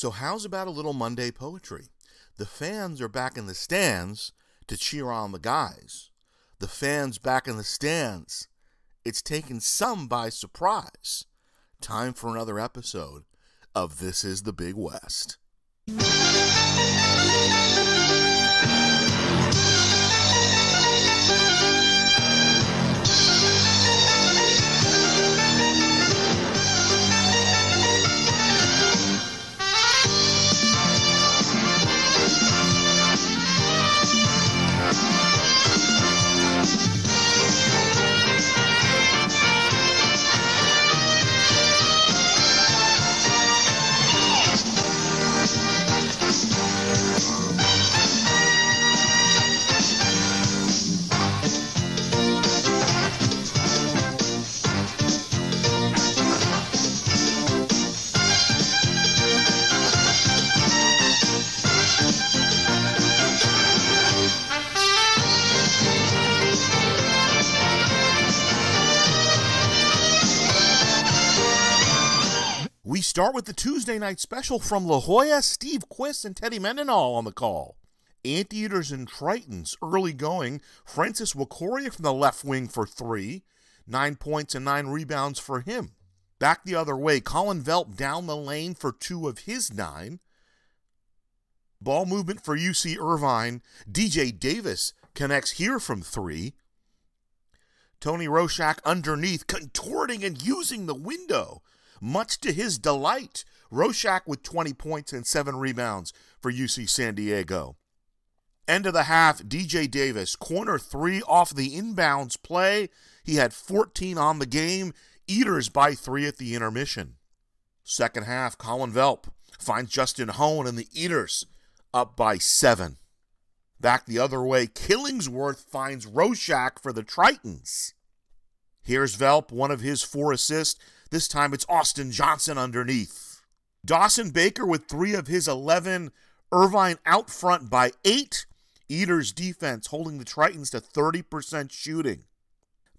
So how's about a little Monday poetry? The fans are back in the stands to cheer on the guys. The fans back in the stands. It's taken some by surprise. Time for another episode of This is the Big West. We start with the Tuesday night special from La Jolla. Steve Quist and Teddy Mendenhall on the call. Anteaters and Tritons early going. Francis Wakoria from the left wing for 3. 9 points and 9 rebounds for him. Back the other way, Colin Velp down the lane for 2 of his 9. Ball movement for UC Irvine. DJ Davis connects here from 3. Tony Roshak underneath, contorting and using the window. Much to his delight, Roshak with 20 points and 7 rebounds for UC San Diego. End of the half, DJ Davis, corner 3 off the inbounds play. He had 14 on the game, Eaters by 3 at the intermission. Second half, Colin Velp finds Justin Hone and the Eaters up by 7. Back the other way, Killingsworth finds Roshak for the Tritons. Here's Velp, one of his 4 assists. This time it's Austin Johnson underneath. Dawson Baker with 3 of his 11. Irvine out front by 8. Eaters defense holding the Tritons to 30% shooting.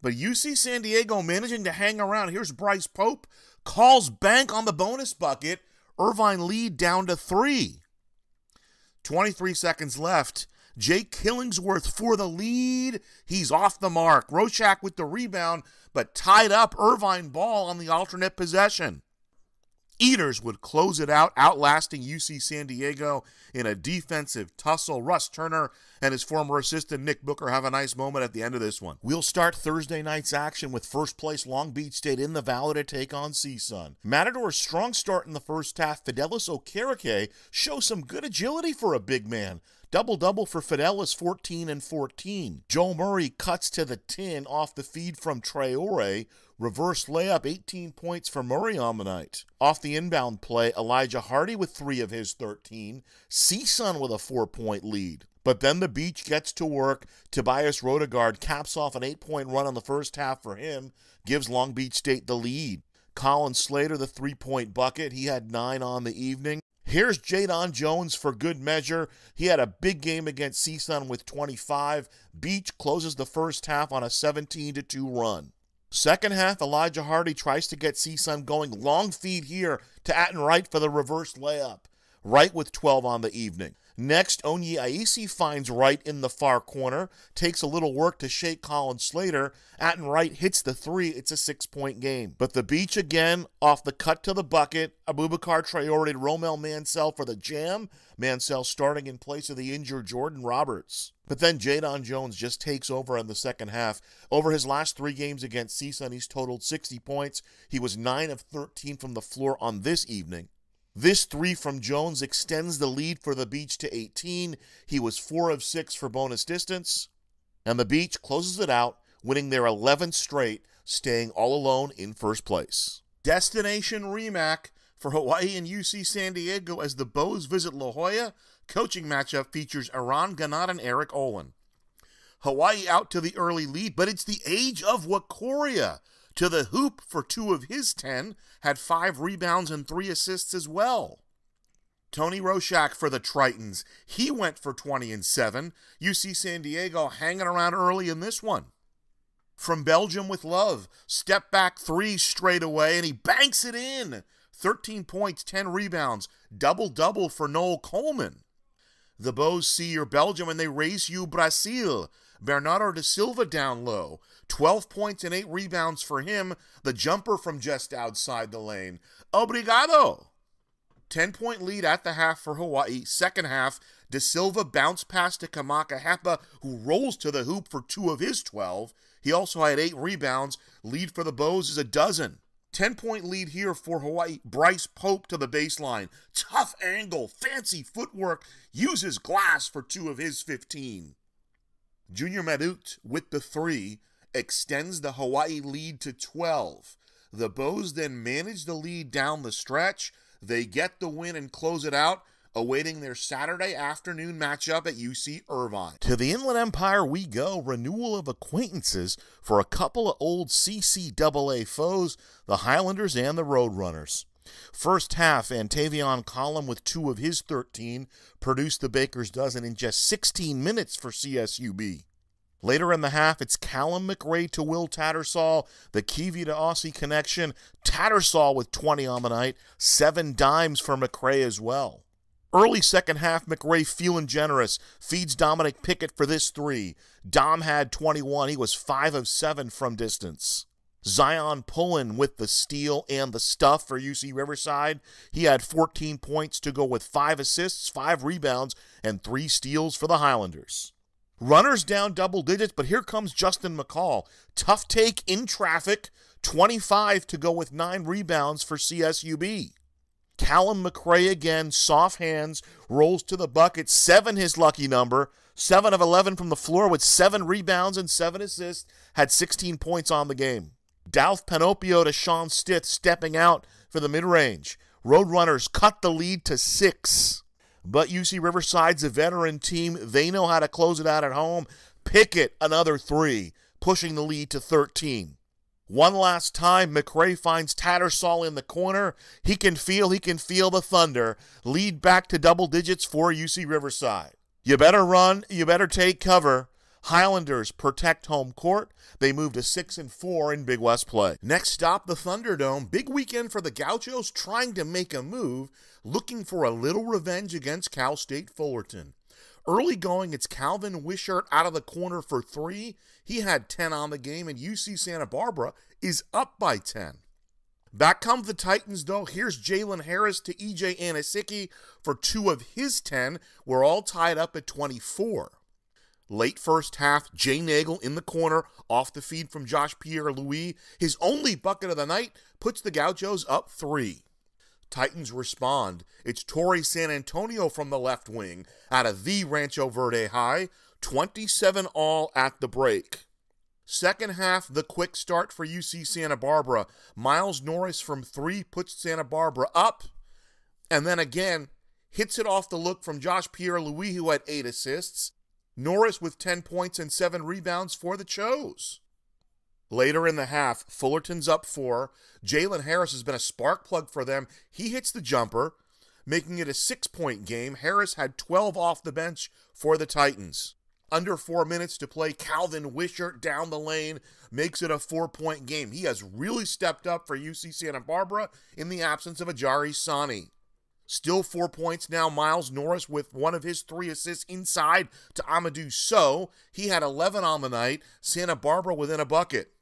But UC San Diego managing to hang around. Here's Bryce Pope. Calls bank on the bonus bucket. Irvine lead down to 3. 23 seconds left. Jake Killingsworth for the lead. He's off the mark. Roshak with the rebound, but tied up Irvine ball on the alternate possession. Eaters would close it out, outlasting UC San Diego in a defensive tussle. Russ Turner and his former assistant Nick Booker have a nice moment at the end of this one. We'll start Thursday night's action with first place Long Beach State in the Valley to take on CSUN. Matador's strong start in the first half. Fidelis Okereke shows some good agility for a big man. Double-double for Fidelis, 14 and 14. Joe Murray cuts to the tin off the feed from Traore. Reverse layup, 18 points for Murray on the night. Off the inbound play, Elijah Hardy with 3 of his 13. CSUN with a 4-point lead. But then the Beach gets to work. Tobias Rodegard caps off an 8-point run on the first half for him. Gives Long Beach State the lead. Colin Slater, the 3-point bucket. He had 9 on the evening. Here's Jadon Jones for good measure. He had a big game against CSUN with 25. Beach closes the first half on a 17-2 run. Second half, Elijah Hardy tries to get CSUN going. Long feed here to Atten Wright for the reverse layup. Wright with 12 on the evening. Next, Onye Aisi finds Wright in the far corner. Takes a little work to shake Colin Slater. Atten Wright hits the 3. It's a 6-point game. But the Beach again, off the cut to the bucket. Abubakar Traore to Romel Mansell for the jam. Mansell starting in place of the injured Jordan Roberts. But then Jadon Jones just takes over in the second half. Over his last 3 games against CSUN, he's totaled 60 points. He was 9 of 13 from the floor on this evening. This 3 from Jones extends the lead for the Beach to 18. He was 4 of 6 for bonus distance. And the Beach closes it out, winning their 11th straight, staying all alone in first place. Destination REMAC for Hawaii and UC San Diego as the Bows visit La Jolla. Coaching matchup features Iran Ganat and Eric Olin. Hawaii out to the early lead, but it's the age of Wakoria. To the hoop for 2 of his 10, had 5 rebounds and 3 assists as well. Tony Roshak for the Tritons. He went for 20 and 7. UC San Diego hanging around early in this one. From Belgium with love. Step back 3 straight away, and he banks it in. 13 points, 10 rebounds, double-double for Noel Coleman. The Bows see your Belgium and they race you Brazil. Bernardo da Silva down low. 12 points and 8 rebounds for him. The jumper from just outside the lane. Obrigado. 10-point lead at the half for Hawaii. Second half, da Silva bounced past to Kamaka Hepa, who rolls to the hoop for 2 of his 12. He also had 8 rebounds. Lead for the Bows is a dozen. 10-point lead here for Hawaii. Bryce Pope to the baseline. Tough angle, fancy footwork, uses glass for 2 of his 15. Junior Madut with the 3 extends the Hawaii lead to 12. The Bows then manage the lead down the stretch. They get the win and close it out, awaiting their Saturday afternoon matchup at UC Irvine. To the Inland Empire we go, renewal of acquaintances for a couple of old CCAA foes, the Highlanders and the Roadrunners. First half, Antavion Collum with 2 of his 13 produced the Baker's dozen in just 16 minutes for CSUB. Later in the half, it's Callum McRae to Will Tattersall, the Kiwi to Aussie connection. Tattersall with 20 on the night, 7 dimes for McRae as well. Early second half, McRae feeling generous, feeds Dominic Pickett for this 3. Dom had 21, he was 5 of 7 from distance. Zion Pullen with the steal and the stuff for UC Riverside. He had 14 points to go with 5 assists, 5 rebounds, and 3 steals for the Highlanders. Runners down double digits, but here comes Justin McCall. Tough take in traffic, 25 to go with 9 rebounds for CSUB. Callum McRae again, soft hands, rolls to the bucket, 7 his lucky number, 7 of 11 from the floor with 7 rebounds and 7 assists, had 16 points on the game. Dalf Panopio to Sean Stith stepping out for the mid-range. Roadrunners cut the lead to 6. But UC Riverside's a veteran team. They know how to close it out at home. Pickett, another 3, pushing the lead to 13. One last time, McRae finds Tattersall in the corner. He can feel the thunder. Lead back to double digits for UC Riverside. You better run, you better take cover. Highlanders protect home court. They move to 6-4 in Big West play. Next stop, the Thunderdome. Big weekend for the Gauchos trying to make a move, looking for a little revenge against Cal State Fullerton. Early going, it's Calvin Wishart out of the corner for 3. He had 10 on the game, and UC Santa Barbara is up by 10. Back comes the Titans, though. Here's Jalen Harris to E.J. Anisicki for 2 of his 10. We're all tied up at 24. Late first half, Jay Nagel in the corner, off the feed from Josh Pierre-Louis. His only bucket of the night puts the Gauchos up 3. Titans respond. It's Torrey San Antonio from the left wing out of the Rancho Verde High, 27 all at the break. Second half, the quick start for UC Santa Barbara. Miles Norris from 3 puts Santa Barbara up, and then again, hits it off the look from Josh Pierre-Louis, who had 8 assists. Norris with 10 points and 7 rebounds for the Chos. Later in the half, Fullerton's up 4. Jalen Harris has been a spark plug for them. He hits the jumper, making it a 6-point game. Harris had 12 off the bench for the Titans. Under 4 minutes to play, Calvin Wishart down the lane makes it a 4-point game. He has really stepped up for UC Santa Barbara in the absence of Ajari Sani. Still 4 points now, Miles Norris with 1 of his 3 assists inside to Amadou Sow. He had 11 on the night, Santa Barbara within a bucket.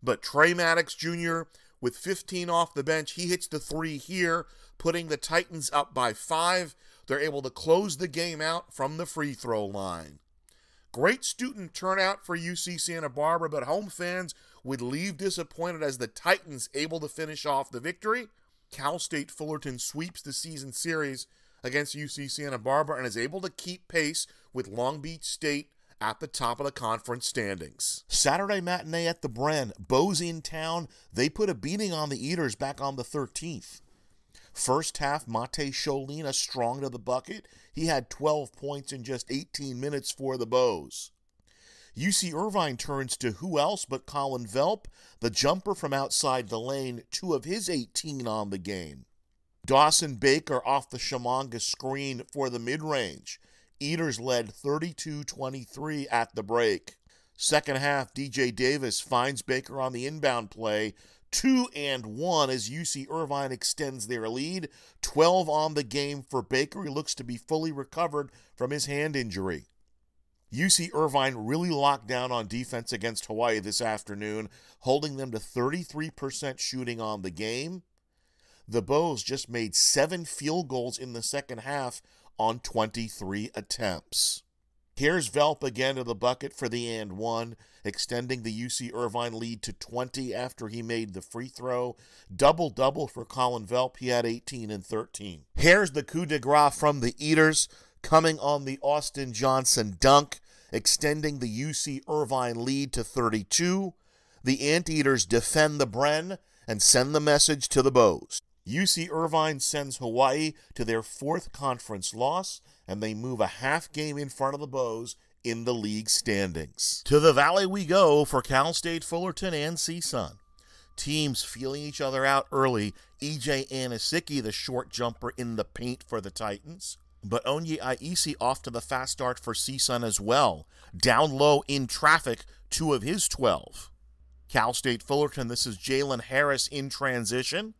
But Trey Maddox Jr. with 15 off the bench, he hits the 3 here, putting the Titans up by 5. They're able to close the game out from the free throw line. Great student turnout for UC Santa Barbara, but home fans would leave disappointed as the Titans able to finish off the victory. Cal State Fullerton sweeps the season series against UC Santa Barbara and is able to keep pace with Long Beach State at the top of the conference standings. Saturday matinee at the Bren. Bows in town. They put a beating on the Eaters back on the 13th. First half, Mate Cholina strong to the bucket. He had 12 points in just 18 minutes for the Bows. UC Irvine turns to who else but Colin Velp, the jumper from outside the lane, 2 of his 18 on the game. Dawson Baker off the Shamanga screen for the mid-range. Eaters led 32-23 at the break. Second half, DJ Davis finds Baker on the inbound play, 2-1 as UC Irvine extends their lead. 12 on the game for Baker. He looks to be fully recovered from his hand injury. UC Irvine really locked down on defense against Hawaii this afternoon, holding them to 33% shooting on the game. The Bows just made 7 field goals in the second half on 23 attempts. Here's Velp again to the bucket for the and one, extending the UC Irvine lead to 20 after he made the free throw. Double-double for Colin Velp. He had 18 and 13. Here's the coup de grace from the Eaters, coming on the Austin Johnson dunk, extending the UC Irvine lead to 32. The Anteaters defend the Bren and send the message to the Bows. UC Irvine sends Hawaii to their 4th conference loss, and they move a half game in front of the Bows in the league standings. To the Valley we go for Cal State Fullerton and CSUN. Teams feeling each other out early. E.J. Anisicki, the short jumper, in the paint for the Titans. But Onye Aisi off to the fast start for CSUN as well. Down low in traffic, 2 of his 12. Cal State Fullerton, this is Jalen Harris in transition.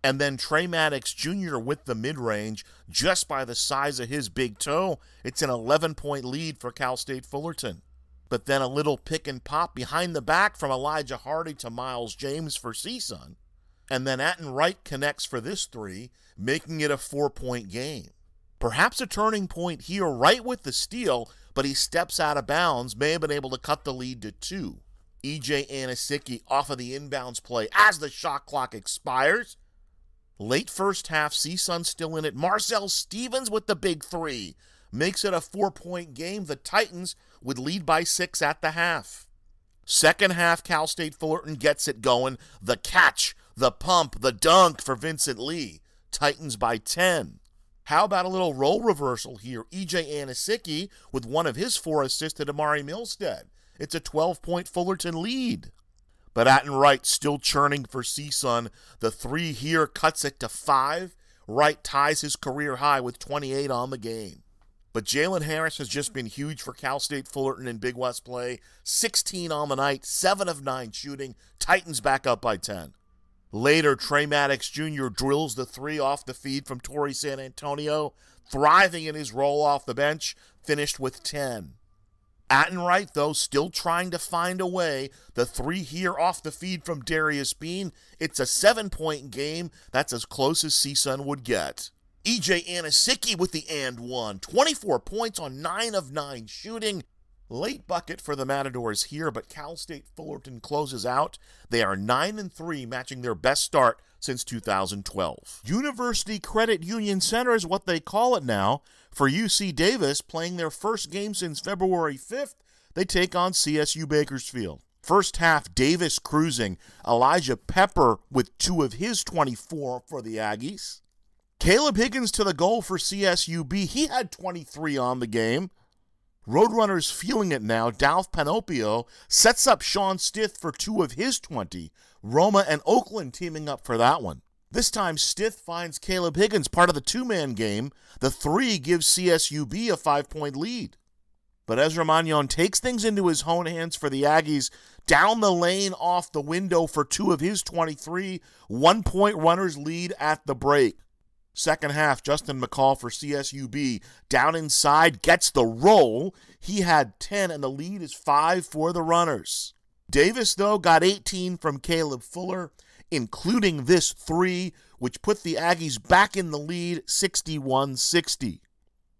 And then Trey Maddox Jr. with the mid-range, just by the size of his big toe. It's an 11-point lead for Cal State Fullerton. But then a little pick and pop behind the back from Elijah Hardy to Miles James for CSUN. And then Atten Wright connects for this 3, making it a 4-point game. Perhaps a turning point here, right with the steal, but he steps out of bounds, may have been able to cut the lead to 2. E.J. Anisicki off of the inbounds play as the shot clock expires. Late first half, CSUN still in it. Marcel Stevens with the big 3. Makes it a 4-point game. The Titans would lead by 6 at the half. Second half, Cal State Fullerton gets it going. The catch, the pump, the dunk for Vincent Lee. Titans by 10. How about a little role reversal here? E.J. Anisicki with one of his 4 assists to Damari Milstead. It's a 12-point Fullerton lead. But Atten Wright still churning for CSUN. The 3 here cuts it to 5. Wright ties his career high with 28 on the game. But Jalen Harris has just been huge for Cal State Fullerton in Big West play. 16 on the night, 7 of 9 shooting. Titans back up by 10. Later, Trey Maddox Jr. drills the 3 off the feed from Torrey San Antonio. Thriving in his role off the bench, finished with 10. Atten Wright, though, still trying to find a way. The 3 here off the feed from Darius Bean. It's a 7-point game. That's as close as CSUN would get. E.J. Anisicki with the and one. 24 points on 9 of 9 shooting. Late bucket for the Matadors here, but Cal State Fullerton closes out. They are 9-3, matching their best start since 2012. University Credit Union Center is what they call it now. For UC Davis, playing their first game since February 5th, they take on CSU Bakersfield. First half, Davis cruising. Elijah Pepper with 2 of his 24 for the Aggies. Caleb Higgins to the goal for CSUB. He had 23 on the game. Roadrunners feeling it now. Dalf Panopio sets up Sean Stith for 2 of his 20. Roma and Oakland teaming up for that one. This time, Stith finds Caleb Higgins part of the 2-man game. The 3 gives CSUB a 5-point lead. But Ezra Magnon takes things into his own hands for the Aggies. Down the lane off the window for 2 of his 23. 1-point runners lead at the break. Second half, Justin McCall for CSUB. Down inside, gets the roll. He had 10, and the lead is 5 for the runners. Davis, though, got 18 from Caleb Fuller, including this 3, which put the Aggies back in the lead, 61-60.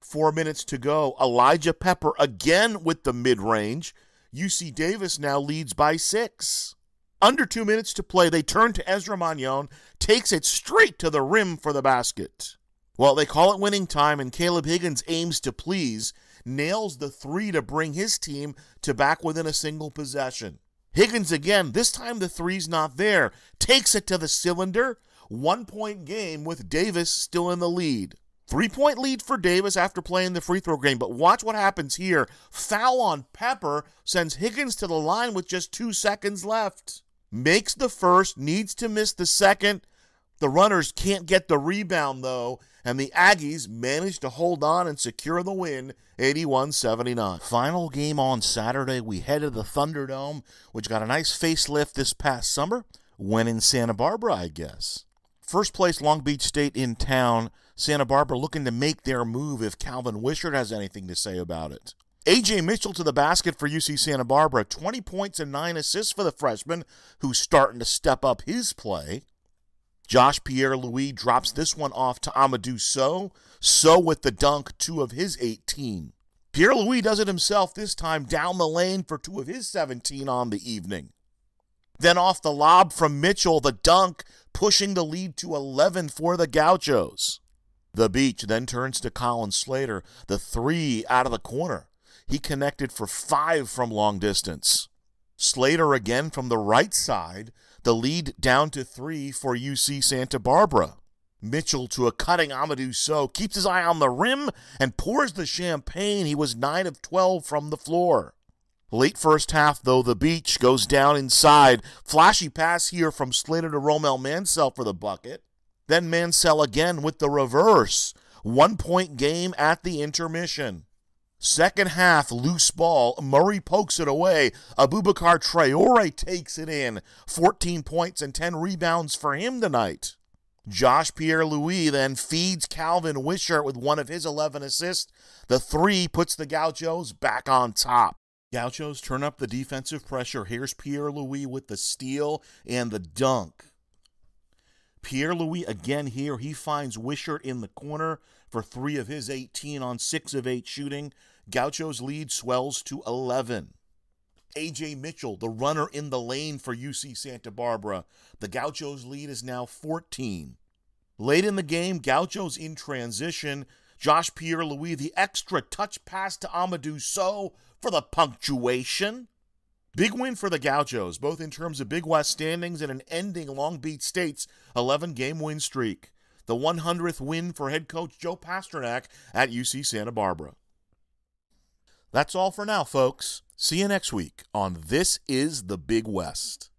4 minutes to go. Elijah Pepper again with the mid-range. UC Davis now leads by 6. Under 2 minutes to play, they turn to Ezra Magnon, takes it straight to the rim for the basket. Well, they call it winning time, and Caleb Higgins aims to please, nails the 3 to bring his team to back within a single possession. Higgins again, this time the 3's not there, takes it to the cylinder. 1-point game with Davis still in the lead. 3-point lead for Davis after playing the free throw game, but watch what happens here. Foul on Pepper sends Higgins to the line with just 2 seconds left. Makes the first, needs to miss the second. The runners can't get the rebound, though, and the Aggies manage to hold on and secure the win, 81-79. Final game on Saturday, we head to the Thunderdome, which got a nice facelift this past summer. when in Santa Barbara, I guess. First place Long Beach State in town. Santa Barbara looking to make their move if Calvin Wishart has anything to say about it. A.J. Mitchell to the basket for UC Santa Barbara. 20 points and 9 assists for the freshman, who's starting to step up his play. Josh Pierre-Louis drops this one off to Amadou Sow. Sow with the dunk, 2 of his 18. Pierre-Louis does it himself this time down the lane for 2 of his 17 on the evening. Then off the lob from Mitchell, the dunk, pushing the lead to 11 for the Gauchos. The Beach then turns to Colin Slater, the 3 out of the corner. He connected for 5 from long distance. Slater again from the right side, the lead down to 3 for UC Santa Barbara. Mitchell to a cutting Amadou Sow, keeps his eye on the rim and pours the champagne. He was 9 of 12 from the floor. Late first half, though, the Beach goes down inside. Flashy pass here from Slater to Romel Mansell for the bucket. Then Mansell again with the reverse. 1-point game at the intermission. Second half, loose ball. Murray pokes it away. Abubakar Traore takes it in. 14 points and 10 rebounds for him tonight. Josh Pierre-Louis then feeds Calvin Wishart with 1 of his 11 assists. The 3 puts the Gauchos back on top. Gauchos turn up the defensive pressure. Here's Pierre-Louis with the steal and the dunk. Pierre-Louis again here. He finds Wishart in the corner for 3 of his 18 on 6 of 8 shooting. Gauchos' lead swells to 11. A.J. Mitchell, the runner in the lane for UC Santa Barbara. The Gauchos' lead is now 14. Late in the game, Gauchos in transition. Josh Pierre-Louis, the extra touch pass to Amadou Sow for the punctuation. Big win for the Gauchos, both in terms of Big West standings and an ending Long Beach State's 11-game win streak. The 100th win for head coach Joe Pasternak at UC Santa Barbara. That's all for now, folks. See you next week on This is the Big West.